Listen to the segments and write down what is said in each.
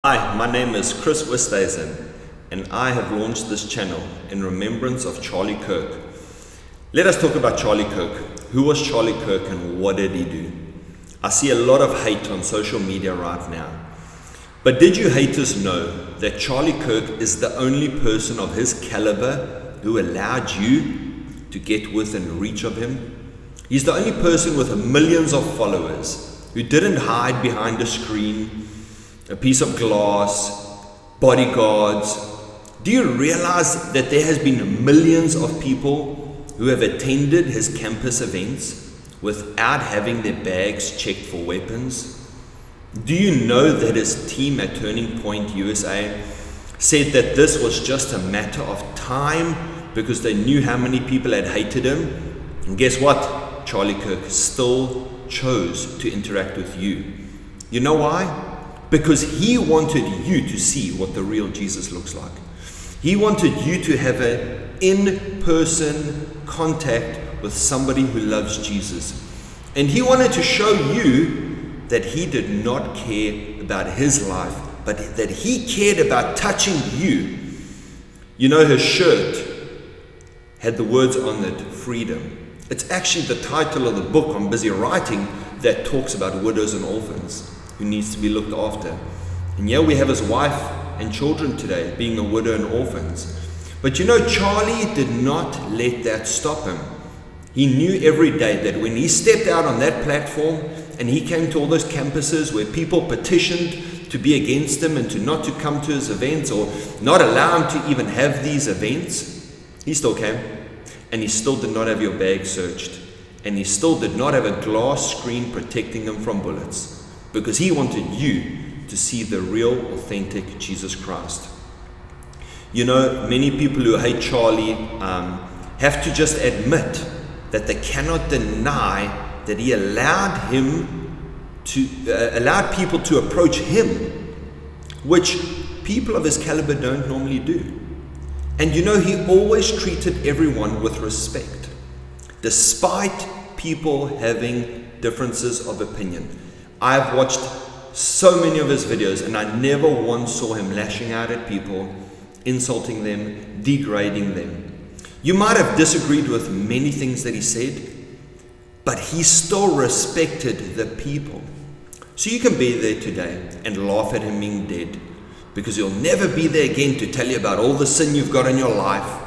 Hi, my name is Chris Westhuizen, and I have launched this channel in remembrance of Charlie Kirk. Let us talk about Charlie Kirk. Who was Charlie Kirk and what did he do? I see a lot of hate on social media right now. But did you haters know that Charlie Kirk is the only person of his caliber who allowed you to get within reach of him? He's the only person with millions of followers who didn't hide behind a screen, a piece of glass, bodyguards. Do you realize that there has been millions of people who have attended his campus events without having their bags checked for weapons? Do you know that his team at Turning Point USA said that this was just a matter of time because they knew how many people had hated him? And guess what? Charlie Kirk still chose to interact with you. You know why? Because he wanted you to see what the real Jesus looks like. He wanted you to have an in-person contact with somebody who loves Jesus. And he wanted to show you that he did not care about his life, but that he cared about touching you. You know, her shirt had the words on it, freedom. It's actually the title of the book I'm busy writing that talks about widows and orphans who needs to be looked after. And yeah, we have his wife and children today being a widow and orphans. But you know, Charlie did not let that stop him. He knew every day that when he stepped out on that platform and he came to all those campuses where people petitioned to be against him and to not to come to his events or not allow him to even have these events, he still came. And he still did not have your bag searched. And he still did not have a glass screen protecting him from bullets. Because he wanted you to see the real, authentic Jesus Christ. You know, many people who hate Charlie have to just admit that they cannot deny that he allowed people to approach him, which people of his caliber don't normally do. And you know, he always treated everyone with respect, despite people having differences of opinion. I've watched so many of his videos and I never once saw him lashing out at people, insulting them, degrading them. You might have disagreed with many things that he said, but he still respected the people. So you can be there today and laugh at him being dead, because he'll never be there again to tell you about all the sin you've got in your life.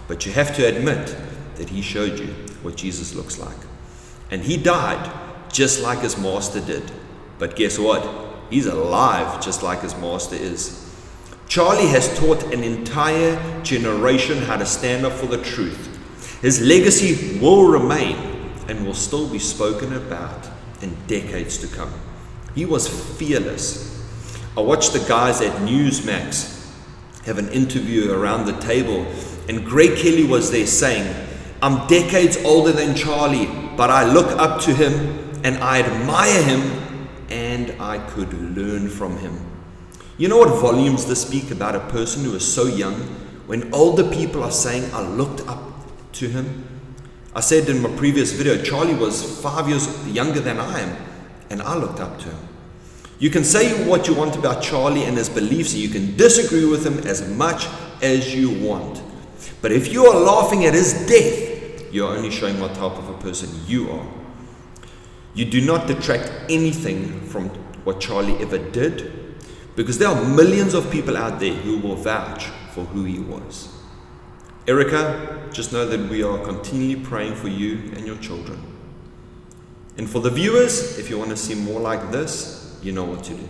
But you have to admit that he showed you what Jesus looks like. And he died just like his master did. But guess what? He's alive just like his master is. Charlie has taught an entire generation how to stand up for the truth. His legacy will remain and will still be spoken about in decades to come. He was fearless. I watched the guys at Newsmax have an interview around the table, and Greg Kelly was there saying, "I'm decades older than Charlie, but I look up to him and I admire him and I could learn from him." You know what volumes this speak about a person who is so young when older people are saying, "I looked up to him"? I said in my previous video, Charlie was 5 years younger than I am, and I looked up to him. You can say what you want about Charlie and his beliefs, and you can disagree with him as much as you want. But if you are laughing at his death, you're only showing what type of a person you are. You do not detract anything from what Charlie ever did, because there are millions of people out there who will vouch for who he was. Erica, just know that we are continually praying for you and your children. And for the viewers, if you want to see more like this, you know what to do.